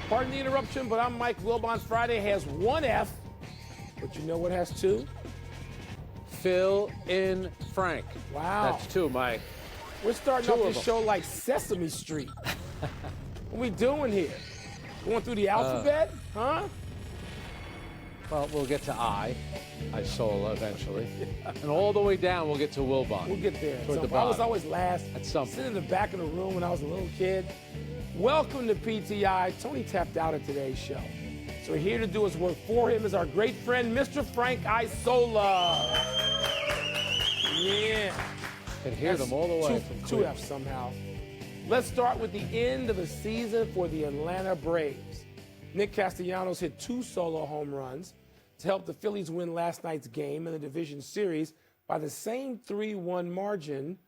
Pardon the interruption, but I'm Mike Wilbon's Friday has one F, but you know what has two? Fill in Frank. Wow. That's two, Mike. We're starting off this show like Sesame Street. What are we doing here? Going through the alphabet? Huh? Well, we'll get to Isola eventually. And all the way down, we'll get to Wilbon. We'll get there. Toward the I was bottom. always last. At some Sitting in the back of the room when I was a little kid. Welcome to PTI. Tony tapped out at today's show. So we're here to do his work for him is our great friend, Mr. Frank Isola. Yeah. Can hear them all the way. Two F's somehow. Let's start with the end of the season for the Atlanta Braves. Nick Castellanos hit 2 solo home runs to help the Phillies win last night's game in the division series by the same 3-1 margin.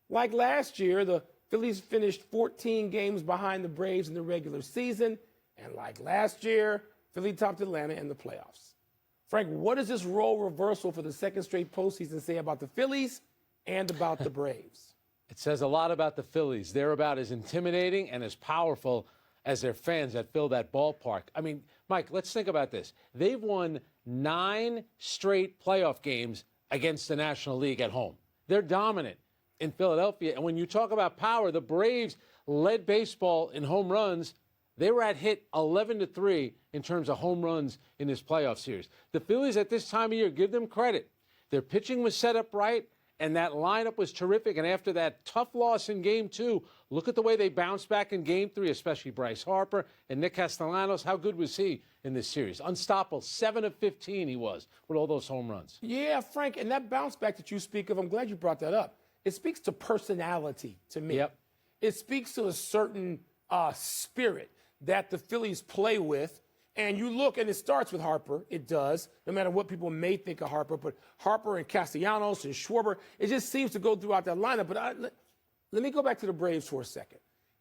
Like last year, the Phillies finished 14 games behind the Braves in the regular season. And like last year, Philly topped Atlanta in the playoffs. Frank, what does this role reversal for the second straight postseason say about the Phillies and about the Braves? It says a lot about the Phillies. They're about as intimidating and as powerful as their fans that fill that ballpark. I mean, Mike, let's think about this. They've won 9 straight playoff games against the National League at home. They're dominant in Philadelphia. And when you talk about power, the Braves led baseball in home runs. They were at hit 11-3 in terms of home runs in this playoff series. The Phillies at this time of year, give them credit. Their pitching was set up right, and that lineup was terrific. And after that tough loss in Game 2, look at the way they bounced back in Game 3, especially Bryce Harper and Nick Castellanos. How good was he in this series? Unstoppable. 7 of 15 he was with all those home runs. Yeah, Frank, and that bounce back that you speak of, I'm glad you brought that up. It speaks to personality to me. Yep. It speaks to a certain spirit that the Phillies play with. And you look, and it starts with Harper. It does, no matter what people may think of Harper. But Harper and Castellanos and Schwarber, it just seems to go throughout that lineup. But let me go back to the Braves for a second.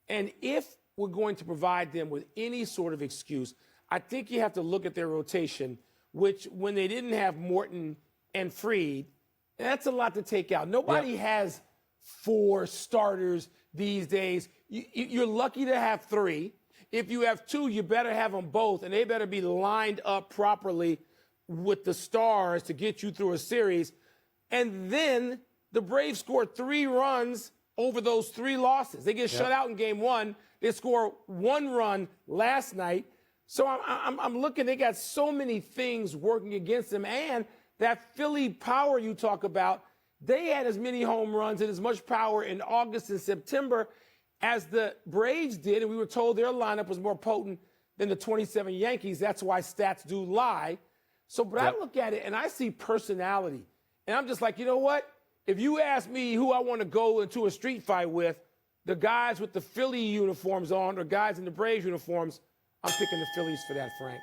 And if we're going to provide them with any sort of excuse, I think you have to look at their rotation, which when they didn't have Morton and Fried, that's a lot to take out. Nobody has 4 starters these days. You're lucky to have 3. If you have 2, you better have them both, and they better be lined up properly with the stars to get you through a series. And then the Braves scored 3 runs over those 3 losses. They get shut out in Game 1. They score 1 run last night. So I'm looking, they got so many things working against them. And that Philly power you talk about, they had as many home runs and as much power in August and September as the Braves did, and we were told their lineup was more potent than the 27 Yankees. That's why stats do lie. So, but I look at it, and I see personality. And I'm just like, you know what? If you ask me who I want to go into a street fight with, the guys with the Philly uniforms on or guys in the Braves uniforms, I'm picking the Phillies for that, Frank.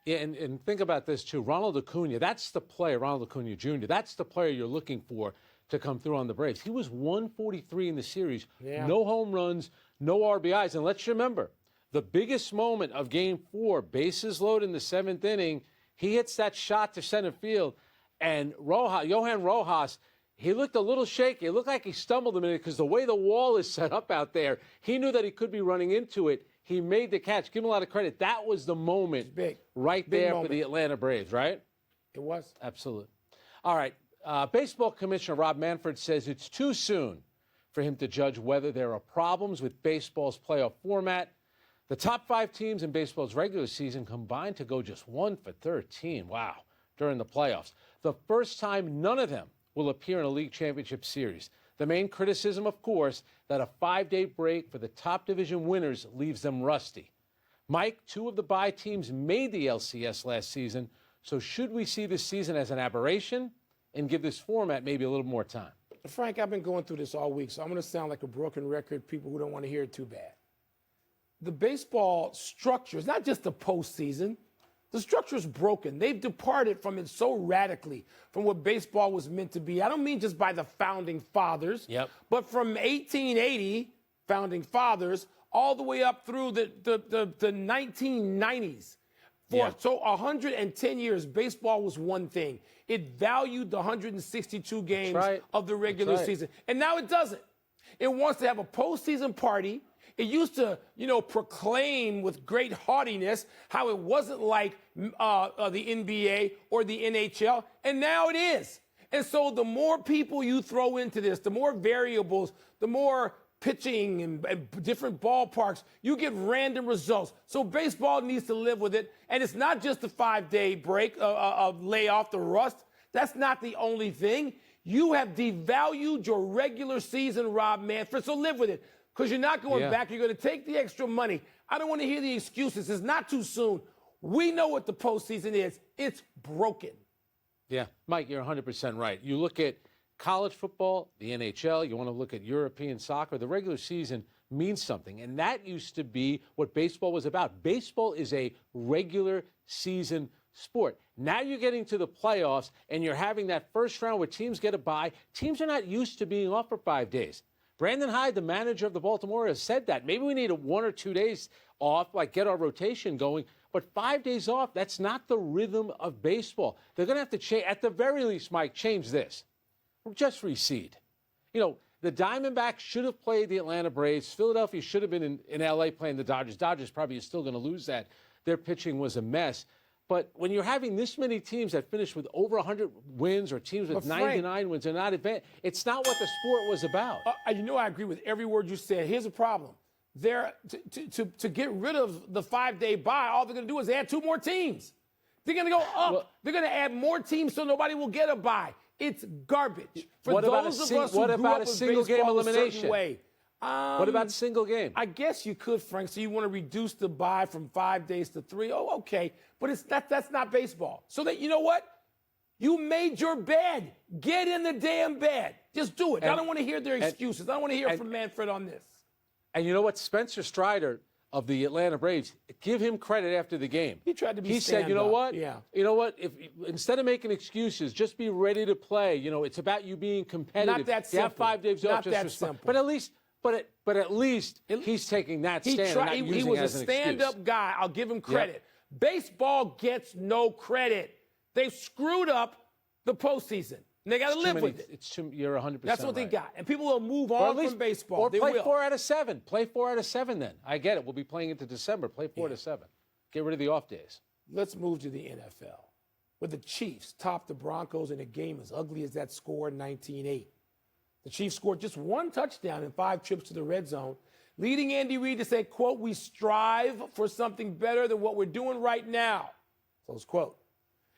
Yeah, and think about this, too. Ronald Acuna, that's the player, Ronald Acuna Jr., that's the player you're looking for to come through on the Braves. He was 143 in the series. Yeah. No home runs, no RBIs. And let's remember, the biggest moment of Game 4, bases loaded in the 7th inning, he hits that shot to center field, and Johan Rojas, he looked a little shaky. It looked like he stumbled a minute because the way the wall is set up out there, he knew that he could be running into it. He made the catch. Give him a lot of credit. That was the moment right there for the Atlanta Braves, right? It was. Absolutely. All right. Baseball Commissioner Rob Manfred says it's too soon for him to judge whether there are problems with baseball's playoff format. The top 5 teams in baseball's regular season combined to go just 1 for 13. Wow. During the playoffs. The first time none of them will appear in a league championship series. The main criticism, of course, that a 5-day break for the top division winners leaves them rusty. Mike, 2 of the bye teams made the LCS last season, so should we see this season as an aberration and give this format maybe a little more time? Frank, I've been going through this all week, so I'm going to sound like a broken record, people who don't want to hear it too bad. The baseball structure is not just the postseason. The structure is broken. They've departed from it so radically from what baseball was meant to be. I don't mean just by the founding fathers, but from 1880, founding fathers, all the way up through the 1990s. So 110 years, baseball was one thing. It valued the 162 games of the regular season. And now it doesn't. It wants to have a postseason party. It used to, proclaim with great haughtiness how it wasn't like the NBA or the NHL, and now it is. And so the more people you throw into this, the more variables, the more pitching and different ballparks, you get random results. So baseball needs to live with it. And it's not just a 5-day break, lay off the rust. That's not the only thing. You have devalued your regular season, Rob Manfred, so live with it. Because you're not going back. You're going to take the extra money. I don't want to hear the excuses. It's not too soon. We know what the postseason is. It's broken. Yeah, Mike, you're 100% right. You look at college football, the NHL, you want to look at European soccer, the regular season means something. And that used to be what baseball was about. Baseball is a regular season sport. Now you're getting to the playoffs and you're having that first round where teams get a bye. Teams are not used to being off for 5 days. Brandon Hyde, the manager of the Baltimore, has said that. Maybe we need 1 or 2 days off, like get our rotation going. But 5 days off, that's not the rhythm of baseball. They're going to have to change, at the very least, Mike, change this. Just reseed. The Diamondbacks should have played the Atlanta Braves. Philadelphia should have been in L.A. playing the Dodgers. Dodgers probably is still going to lose that. Their pitching was a mess. But when you're having this many teams that finish with over 100 wins or teams with 99 wins and not advanced, it's not what the sport was about. I agree with every word you said. Here's the problem. To get rid of the 5-day bye, all they're going to do is add 2 more teams. They're going to go up. Well, they're going to add more teams so nobody will get a bye. It's garbage. What about a single game elimination? What about single game? I guess you could, Frank. So you want to reduce the bye from 5 days to 3? Oh, okay. But that's not baseball. So that, you know what? You made your bed. Get in the damn bed. Just do it. I don't want to hear their excuses. I don't want to hear from Manfred on this. And you know what? Spencer Strider of the Atlanta Braves, give him credit after the game. He tried to be He said, you know what? Yeah. You know what? If instead of making excuses, just be ready to play. It's about you being competitive. Not that simple. You have 5 days off. Not that simple. But at least he's taking that stand and not using it as an excuse. He was a stand-up guy. I'll give him credit. Yep. Baseball gets no credit. They've screwed up the postseason. And they got to live with it. You're 100% That's what right. they got. And people will move on from baseball. Or play 4 out of 7. Play 4 out of 7 then. I get it. We'll be playing into December. Play 4 to 7. Get rid of the off days. Let's move to the NFL, where the Chiefs topped the Broncos in a game as ugly as that score, 19-8. The Chiefs scored just 1 touchdown in 5 trips to the red zone, leading Andy Reid to say, quote, "We strive for something better than what we're doing right now," close quote.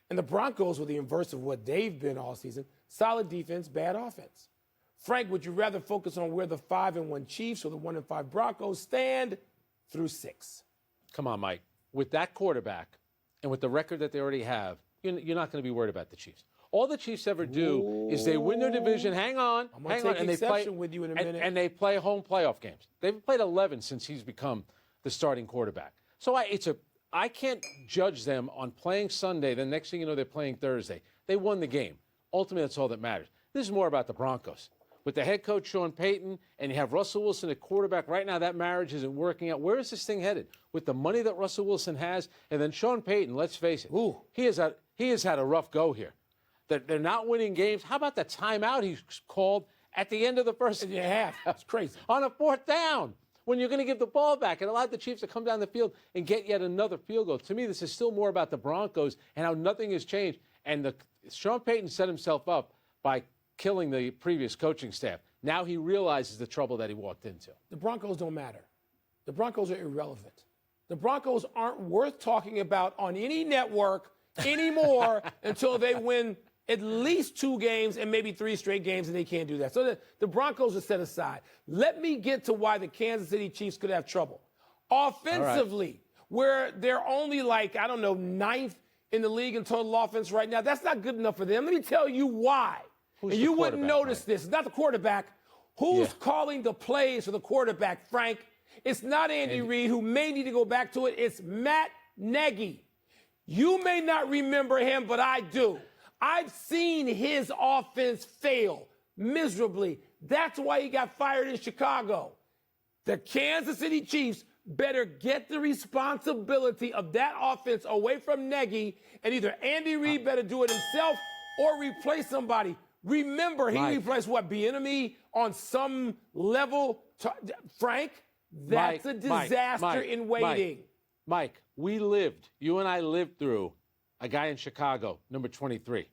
And the Broncos were the inverse of what they've been all season. Solid defense, bad offense. Frank, would you rather focus on where the 5-1 Chiefs or the 1-5 Broncos stand through 6? Come on, Mike. With that quarterback and with the record that they already have, you're not going to be worried about the Chiefs. All the Chiefs ever do is they win their division. Hang on, and they play with you in a minute. And they play home playoff games. They've played 11 since he's become the starting quarterback. So I can't judge them on playing Sunday. The next thing you know, they're playing Thursday. They won the game. Ultimately, that's all that matters. This is more about the Broncos. With the head coach, Sean Payton, and you have Russell Wilson at quarterback. Right now, that marriage isn't working out. Where is this thing headed? With the money that Russell Wilson has, and then Sean Payton, let's face it, he has had a rough go here. They're not winning games. How about the timeout he called at the end of the first half? That's crazy. On a 4th down, when you're going to give the ball back and allow the Chiefs to come down the field and get yet another field goal. To me, this is still more about the Broncos and how nothing has changed. And Sean Payton set himself up by killing the previous coaching staff. Now he realizes the trouble that he walked into. The Broncos don't matter. The Broncos are irrelevant. The Broncos aren't worth talking about on any network anymore until they win at least 2 games and maybe 3 straight games, and they can't do that. So the Broncos are set aside. Let me get to why the Kansas City Chiefs could have trouble. Offensively, where they're only 9th in the league in total offense right now, that's not good enough for them. Let me tell you why. And you wouldn't notice this. It's not the quarterback. Who's calling the plays for the quarterback, Frank? It's not Andy Reid, who may need to go back to it. It's Matt Nagy. You may not remember him, but I do. I've seen his offense fail miserably. That's why he got fired in Chicago. The Kansas City Chiefs better get the responsibility of that offense away from Nagy, and either Andy Reid better do it himself or replace somebody. Remember, he replaced Bieniemy on some level. Frank, That's a disaster in waiting. Mike, you and I lived through a guy in Chicago, number 23.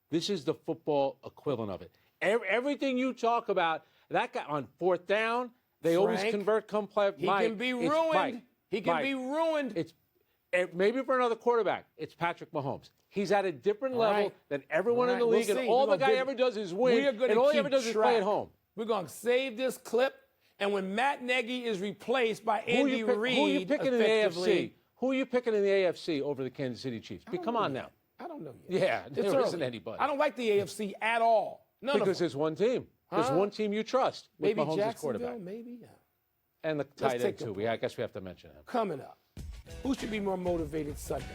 This is the football equivalent of it. Everything you talk about, that guy on fourth down, they always convert come play. He can be ruined. He can be ruined. It's maybe for another quarterback. It's Patrick Mahomes. He's at a different level than everyone in the league, and all the guy ever does is win, and all he ever does is play at home. We're going to save this clip, and when Matt Nagy is replaced by Andy Reid, who are you picking in the AFC? Who are you picking in the AFC over the Kansas City Chiefs? Come on now. I don't know yet. Yeah, there isn't anybody. I don't like the AFC at all. Because there's one team. There's one team you trust with maybe Mahomes as Jacksonville, quarterback. Maybe. Yeah. And the tight end, too. I guess we have to mention him. Coming up, who should be more motivated Sunday?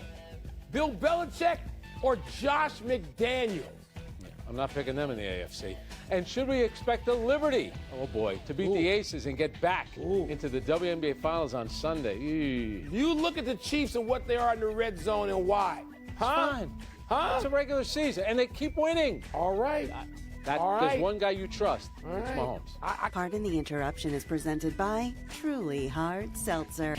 Bill Belichick or Josh McDaniels? I'm not picking them in the AFC. And should we expect the Liberty, oh boy, to beat the Aces and get back into the WNBA Finals on Sunday? You look at the Chiefs and what they are in the red zone and why. Fine. It's a regular season, and they keep winning. All right. There's one guy you trust. It's Mahomes. Pardon the Interruption is presented by Truly Hard Seltzer.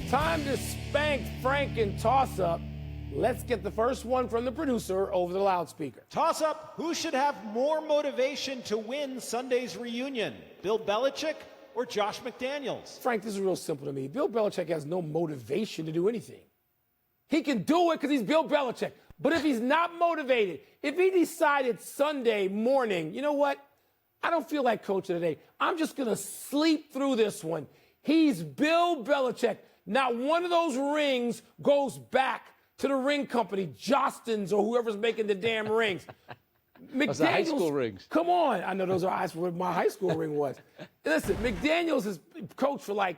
Time to spank Frank and toss up. Let's get the first one from the producer over the loudspeaker. Toss up, who should have more motivation to win Sunday's reunion? Bill Belichick or Josh McDaniels? Frank, this is real simple to me. Bill Belichick has no motivation to do anything. He can do it because he's Bill Belichick. But if he's not motivated, if he decided Sunday morning, you know what? I don't feel like coaching today. I'm just going to sleep through this one. He's Bill Belichick. Not one of those rings goes back to the ring company, Jostens or whoever's making the damn rings. Those are high school rings. Come on. I know those are what my high school ring was. Listen, McDaniels has coached for like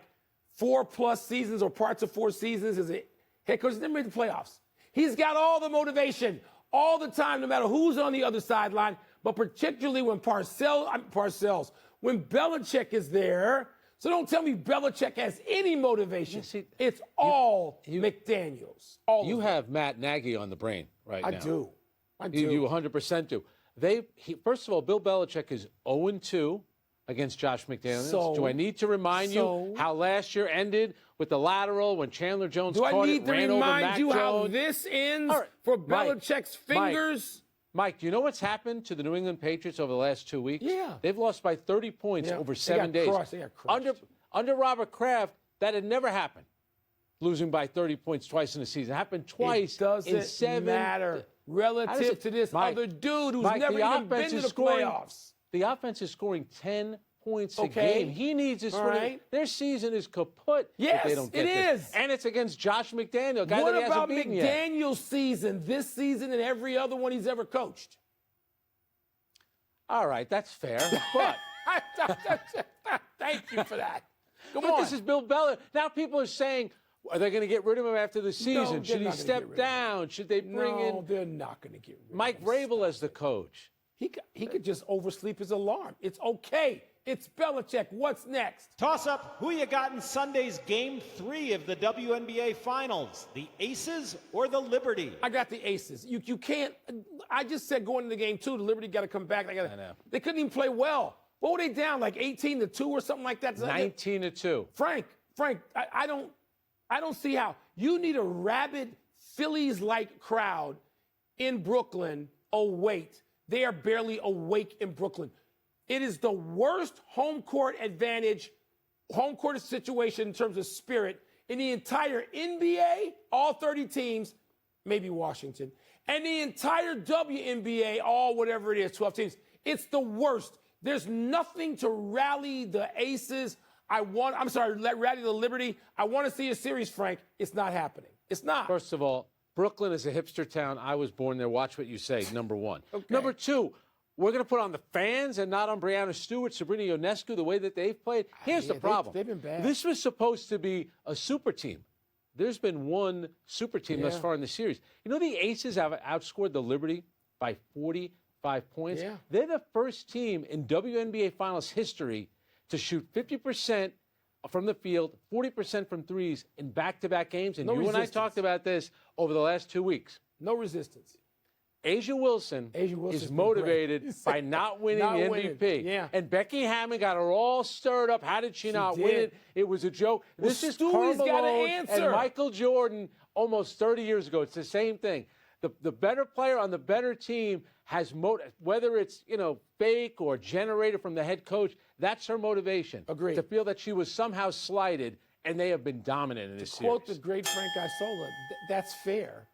4+ seasons or parts of 4 seasons as a head coach. He's never made the playoffs. He's got all the motivation all the time, no matter who's on the other sideline, but particularly when when Belichick is there. So don't tell me Belichick has any motivation. It's all McDaniels. You have Matt Nagy on the brain right now. I do. You 100% do. First of all, Bill Belichick is 0-2 against Josh McDaniels. Do I need to remind you how last year ended with the lateral when Chandler Jones caught it, ran over Mac Jones? Do I need to remind you how this ends for Belichick's fingers? Mike, do you know what's happened to the New England Patriots over the last 2 weeks? Yeah. They've lost by 30 points over 7 days. They got crushed. Under Robert Kraft, that had never happened. Losing by 30 points twice in a season. It happened twice in 7 matter relative to this other dude who's never even been to the playoffs. The offense is scoring 10 points a game. He needs this winning. Their season is kaput if they don't get this. And it's against Josh McDaniel, a guy that he hasn't beaten yet. What about McDaniel's season, this season, and every other one he's ever coached? All right, that's fair, but... Thank you for that. But this is Bill Belichick. Now people are saying, are they going to get rid of him after the season? Should he step down? Should they bring in... No, they're not going to get rid of him. Mike Vrabel as the coach. He could just oversleep his alarm. It's okay. It's Belichick. What's next? Toss up, who you got in Sunday's Game 3 of the WNBA Finals? The Aces or the Liberty? I got the Aces. You can't. I just said going into Game 2, the Liberty got to come back. I know. They couldn't even play well. What were they down, like 18-2 or something like that? 19-2. Frank, I don't see how. You need a rabid Phillies-like crowd in Brooklyn. Oh, wait. They are barely awake in Brooklyn. It is the worst home court advantage, home court situation in terms of spirit in the entire NBA, all 30 teams, maybe Washington, and the entire WNBA, all whatever it is, 12 teams. It's the worst. There's nothing to rally the Aces. Rally the Liberty. I want to see a series, Frank. It's not happening. It's not. First of all, Brooklyn is a hipster town. I was born there. Watch what you say, number one. Okay. Number two, we're going to put on the fans and not on Brianna Stewart, Sabrina Ionescu, the way that they've played. Here's the problem. They've been bad. This was supposed to be a super team. There's been one super team thus far in the series. You know, the Aces have outscored the Liberty by 45 points. Yeah. They're the first team in WNBA Finals history to shoot 50% from the field, 40% from threes in back-to-back games. And you and I talked about this over the last 2 weeks. No resistance. Asia Wilson Wilson's is been motivated great. by not winning the MVP. Yeah. And Becky Hammond got her all stirred up. How did she not win did. it? It was a joke. Well, This is Stewie's Karl gotta Malone answer. and Michael Jordan almost 30 years ago. It's the same thing. The better player on the better team has whether it's fake or generated from the head coach. That's her motivation. Agreed. To feel that she was somehow slighted, and they have been dominant in this series. Quote the great Frank Isola, that's fair.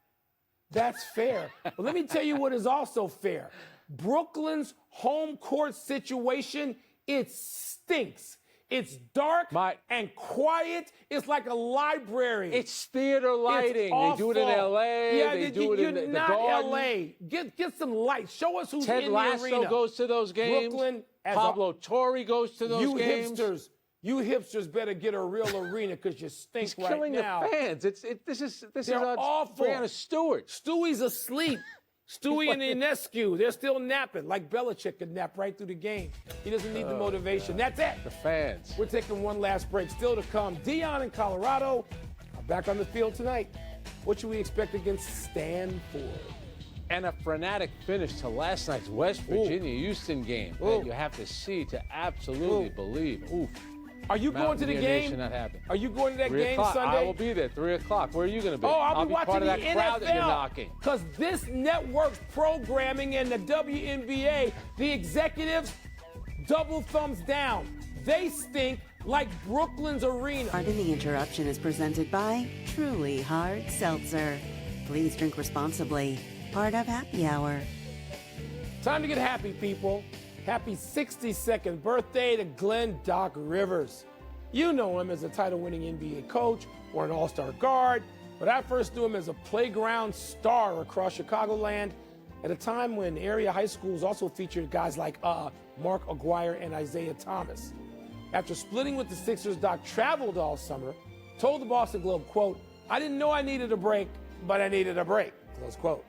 That's fair. But let me tell you what is also fair. Brooklyn's home court situation, it stinks. It's dark and quiet. It's like a library. It's theater lighting. They do it in L.A. Yeah, they do it in the not Garden. L.A. Get some lights. Show us who's Ted in Lasso the arena. goes to those games. Brooklyn, Pablo Torre goes to those games. You hipsters better get a real arena because you stink He's right killing now. the fans. This is awful. Brianna Stewart. Stewie's asleep. Stewie and Ionescu, they're still napping like Belichick could nap right through the game. He doesn't need the motivation. That's it. The fans. We're taking one last break. Still to come. Dion in Colorado are back on the field tonight. What should we expect against Stanford? And a frenetic finish to last night's West Virginia-Houston game that you have to see to absolutely believe. Oof. Are you going to the game? Not happen. Are you going to that 3 game o'clock. Sunday? I will be there, 3 o'clock. Where are you going to be? Oh, I'll be watching part the of that crowd NFL. that you're knocking. Because this network's programming and the WNBA, the executives, double thumbs down. They stink like Brooklyn's arena. Pardon the Interruption is presented by Truly Hard Seltzer. Please drink responsibly. Part of Happy Hour. Time to get happy, people. Happy 62nd birthday to Glenn Doc Rivers. You know him as a title-winning NBA coach or an all-star guard, but I first knew him as a playground star across Chicagoland at a time when area high schools also featured guys like Mark Aguirre and Isaiah Thomas. After splitting with the Sixers, Doc traveled all summer, told the Boston Globe, quote, "I didn't know I needed a break, but I needed a break," close quote.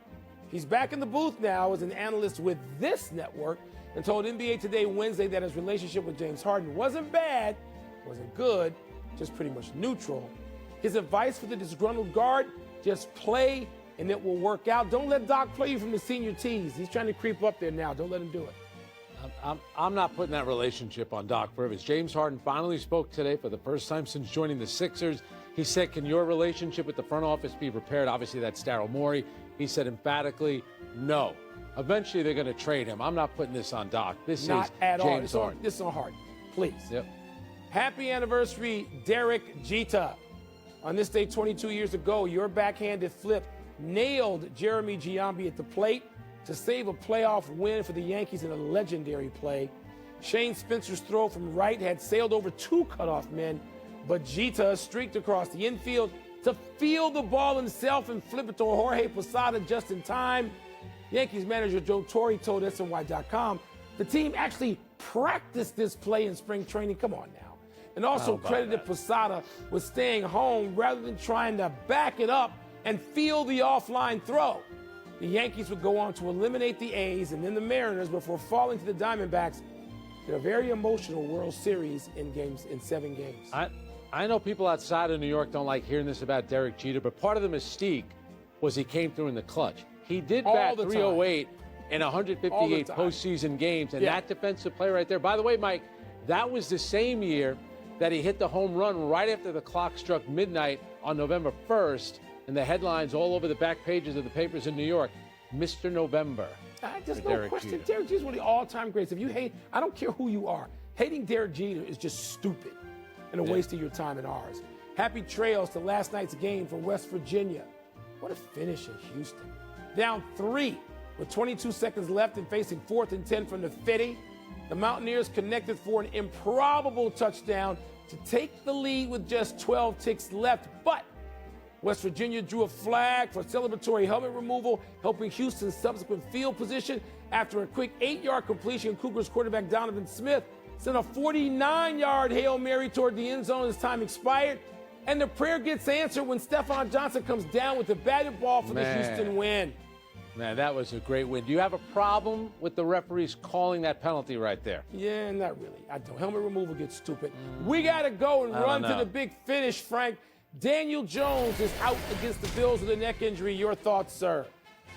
He's back in the booth now as an analyst with this network and told NBA Today Wednesday that his relationship with James Harden wasn't bad, wasn't good, just pretty much neutral. His advice for the disgruntled guard, just play and it will work out. Don't let Doc play you from the senior tees. He's trying to creep up there now. Don't let him do it. I'm not putting that relationship on Doc Rivers. James Harden finally spoke today for the first time since joining the Sixers. He said, can your relationship with the front office be repaired? Obviously, that's Daryl Morey. He said emphatically, no. Eventually, they're going to trade him. I'm not putting this on Doc. This Not is at all. James Harden. This is on Harden. Please. Yep. Happy anniversary, Derek Jeter. On this day 22 years ago, your backhanded flip nailed Jeremy Giambi at the plate to save a playoff win for the Yankees in a legendary play. Shane Spencer's throw from right had sailed over 2 cutoff men, but Jeter streaked across the infield to field the ball himself and flip it to Jorge Posada just in time. Yankees manager Joe Torre told SNY.com the team actually practiced this play in spring training. Come on now. And also credited Posada with staying home rather than trying to back it up and field the offline throw. The Yankees would go on to eliminate the A's and then the Mariners before falling to the Diamondbacks in a very emotional World Series in 7 games. I know people outside of New York don't like hearing this about Derek Jeter, but part of the mystique was he came through in the clutch. He did bat 308 in 158 postseason games, and that defensive play right there. By the way, Mike, that was the same year that he hit the home run right after the clock struck midnight on November 1st, and the headlines all over the back pages of the papers in New York, Mr. November. There's no question. Derek Jeter's one of the all-time greats. If you hate, I don't care who you are, hating Derek Jeter is just stupid and a waste of your time and ours. Happy trails to last night's game for West Virginia. What a finish in Houston. Down 3 with 22 seconds left and facing 4th and 10 from the 50. The Mountaineers connected for an improbable touchdown to take the lead with just 12 ticks left, but West Virginia drew a flag for celebratory helmet removal, helping Houston's subsequent field position after a quick 8-yard completion. Cougars quarterback Donovan Smith sent a 49-yard Hail Mary toward the end zone as time expired. And the prayer gets answered when Stephon Johnson comes down with the batted ball for the Houston win. Man, that was a great win. Do you have a problem with the referees calling that penalty right there? Yeah, not really. I don't. Helmet removal gets stupid. We got to go and run to the big finish, Frank. Daniel Jones is out against the Bills with a neck injury. Your thoughts, sir?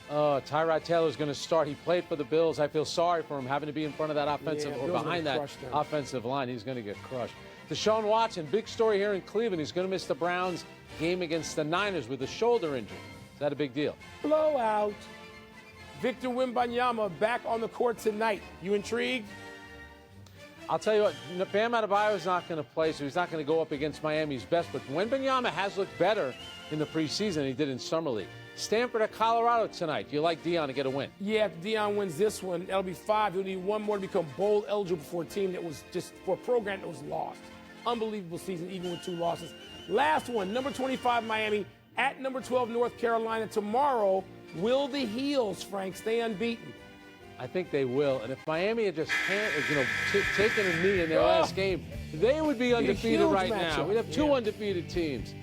Tyrod Taylor's going to start. He played for the Bills. I feel sorry for him having to be in front of that offensive or behind that offensive line. He's going to get crushed. Deshaun Watson, big story here in Cleveland. He's going to miss the Browns game against the Niners with a shoulder injury. Is that a big deal? Blowout. Victor Wembanyama back on the court tonight. You intrigued? I'll tell you what, Bam Adebayo is not going to play, so he's not going to go up against Miami's best. But Wembanyama has looked better in the preseason than he did in Summer League. Stanford at Colorado tonight. Do you like Deion to get a win? Yeah, if Deion wins this one, that'll be 5. He'll need one more to become bowl eligible for a team that was just for a program that was lost. Unbelievable season, even with 2 losses. Last one, number 25 Miami at number 12 North Carolina tomorrow. Will the Heels, Frank, stay unbeaten? I think they will. And if Miami had just taken a knee in their last game, they would be undefeated right now. We'd have 2 undefeated teams.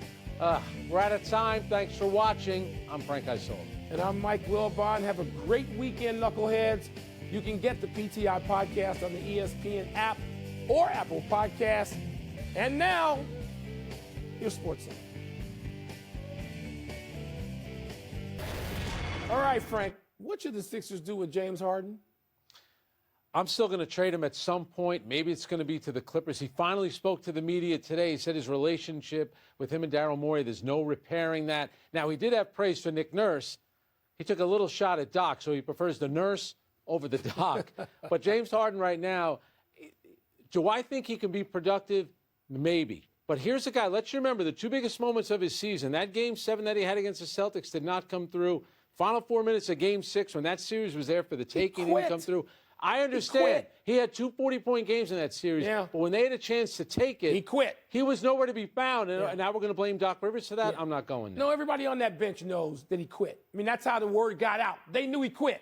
We're out of time. Thanks for watching. I'm Frank Isola. And I'm Mike Wilbon. Have a great weekend, Knuckleheads. You can get the PTI podcast on the ESPN app or Apple Podcasts. And now, here's SportsCenter. All right, Frank, what should the Sixers do with James Harden? I'm still going to trade him at some point. Maybe it's going to be to the Clippers. He finally spoke to the media today. He said his relationship with him and Daryl Morey, there's no repairing that. Now, he did have praise for Nick Nurse. He took a little shot at Doc, so he prefers the Nurse over the Doc. But James Harden right now, do I think he can be productive? Maybe. But here's the guy. Let's remember the 2 biggest moments of his season. That Game 7 that he had against the Celtics did not come through. Final 4 minutes of Game 6, when that series was there for the taking, he didn't come through. I understand. He had 2 40-point games in that series. Yeah. But when they had a chance to take it, he quit. He was nowhere to be found. And now we're going to blame Doc Rivers for that? I'm not going there. No, everybody on that bench knows that he quit. I mean, that's how the word got out. They knew he quit.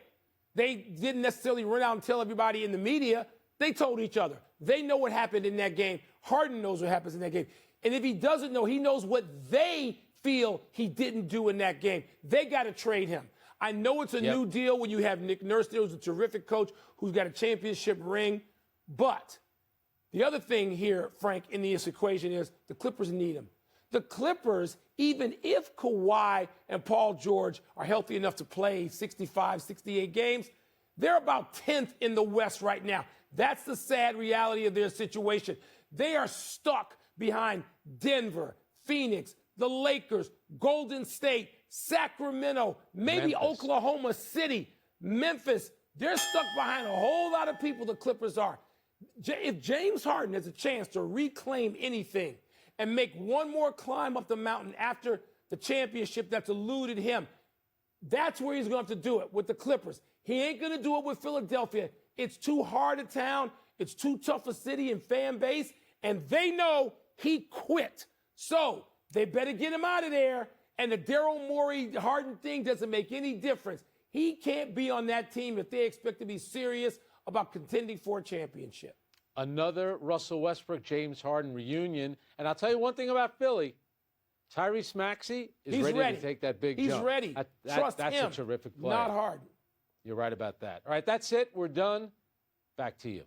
They didn't necessarily run out and tell everybody in the media. They told each other. They know what happened in that game. Harden knows what happens in that game. And if he doesn't know, he knows what they feel he didn't do in that game. They got to trade him. I know it's a new deal when you have Nick Nurse there, who's a terrific coach, who's got a championship ring. But the other thing here, Frank, in this equation is the Clippers need him. The Clippers, even if Kawhi and Paul George are healthy enough to play 65, 68 games, they're about 10th in the West right now. That's the sad reality of their situation. They are stuck behind Denver, Phoenix, the Lakers, Golden State, Sacramento, maybe Memphis. Oklahoma City, Memphis. They're stuck behind a whole lot of people, the Clippers are. If James Harden has a chance to reclaim anything and make one more climb up the mountain after the championship that's eluded him, that's where he's going to have to do it, with the Clippers. He ain't going to do it with Philadelphia. It's too hard a town. It's too tough a city and fan base. And they know he quit. So they better get him out of there. And the Daryl Morey Harden thing doesn't make any difference. He can't be on that team if they expect to be serious about contending for a championship. Another Russell Westbrook, James Harden reunion. And I'll tell you one thing about Philly. Tyrese Maxey is ready to take that big jump. He's ready. Trust that's him. a terrific player. Not Harden. You're right about that. All right, that's it. We're done. Back to you.